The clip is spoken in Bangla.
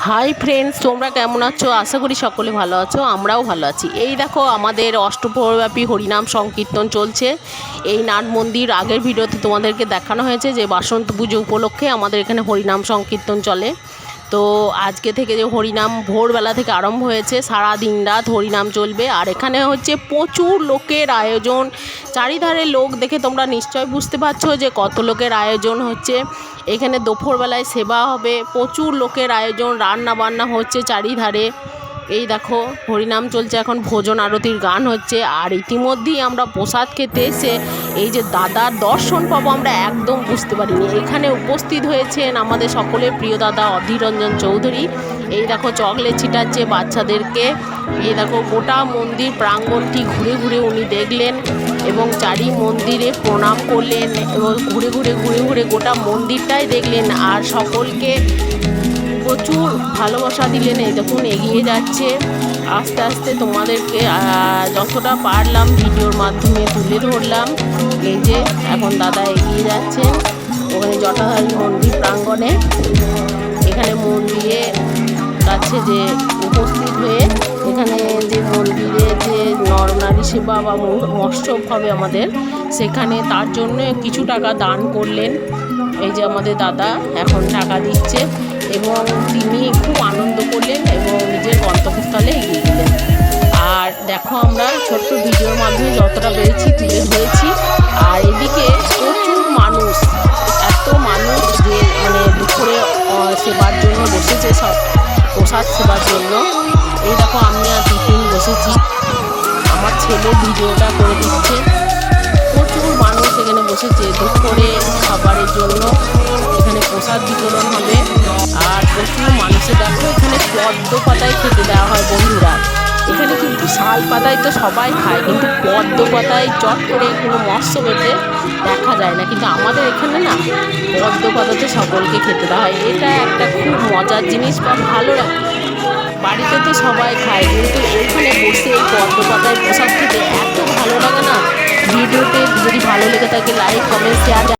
হাই ফ্রেন্ডস, তোমরা কেমন আছো? আশা করি সকলে ভালো আছো, আমরাও ভালো আছি। এই দেখো, আমাদের অষ্টপ্রহরব্যাপী হরিনাম সংকীর্তন চলছে। এই নাট মন্দির আগের ভিডিওতে তোমাদেরকে দেখানো হয়েছে যে বাসন্ত পুজো উপলক্ষে আমাদের এখানে হরিনাম সংকীর্তন চলে। তো আজকে থেকে যে হরিনাম ভোরবেলা থেকে আরম্ভ হয়েছে, সারা দিন রাত হরিনাম চলবে। আর এখানে হচ্ছে প্রচুর লোকের আয়োজন, চারিধারে লোক দেখে তোমরা নিশ্চয় বুঝতে পারছো যে কত লোকের আয়োজন হচ্ছে। এখানে দুপুরবেলায় সেবা হবে, প্রচুর লোকের আয়োজন, রান্না বান্না হচ্ছে চারিধারে। এই দেখো, হরিনাম চলছে, এখন ভোজন আরতির গান হচ্ছে। আর ইতিমধ্যেই আমরা প্রসাদ খেতে এসে এই যে দাদার দর্শন পাবো আমরা একদম বুঝতে পারিনি। এখানে উপস্থিত হয়েছেন আমাদের সকলের প্রিয় দাদা অধীর রঞ্জন চৌধুরী। এই দেখো, চকলেট ছিটাচ্ছে বাচ্চাদেরকে। এই দেখো, গোটা মন্দির প্রাঙ্গণটি ঘুরে ঘুরে উনি দেখলেন এবং চারি মন্দিরে প্রণাম করলেন এবং ঘুরে ঘুরে গোটা মন্দিরটাই দেখলেন আর সকলকে প্রচুর ভালোবাসা দিলেন। এই দেখুন, এগিয়ে যাচ্ছে আস্তে আস্তে। তোমাদেরকে যতটা পারলাম ভিডিওর মাধ্যমে তুলে ধরলাম। এই যে এখন দাদা এগিয়ে যাচ্ছেন ওখানে জটাধারী মন্দির প্রাঙ্গণে। এখানে মন্দিরে কাছে যে উপস্থিত হয়ে এখানে যে মন্দিরে যে নরনারী সেবা বা মৎসব হবে আমাদের, সেখানে তার জন্য কিছু টাকা দান করলেন। এই যে আমাদের দাদা এখন টাকা দিচ্ছে এবং তিনি খুব আনন্দ করলেন এবং নিজের গন্তব্যস্থলে এগিয়ে গেলেন। আর দেখো, আমরা ছোট্ট ভিডিওর মাধ্যমে যতটা পেরেছি তুলে ধরেছি। আর এদিকে প্রচুর মানুষ, এত মানুষ যে দুপুরে সেবার জন্য বসেছে, সব প্রসাদ সেবার জন্য। এই দেখো, আমি আর টিফিন বসেছি, আমার ছেলে ভিডিওটা করে দিচ্ছে। প্রচুর মানুষ এখানে বসেছে দুপুরে খাবারের জন্য। এখানে প্রসাদ বিতরণ হবে আর প্রচুর মানুষের দেখো, এখানে পদ্ম পাতায় খেতে দেওয়া হয় বন্ধুরা। এখানে কিন্তু শাল পাতায় তো সবাই খায়, কিন্তু পদ্ম পাতায় চট করে কোনো মৎস্য বেঁধে দেখা যায় না, কিন্তু আমাদের এখানে না পদ্ম পাতাতে সকলকে খেতে দেওয়া হয়। এটা একটা খুব মজার জিনিস বা ভালো লাগে। বাড়িতে তো সবাই খায়, কিন্তু এখানে বসে এই পদ্ম পাতায় প্রসাদ খেতে এত ভালো লাগে না। ভিডিওতে যদি ভালো লেগে থাকে লাইক, কমেন্ট, শেয়ার।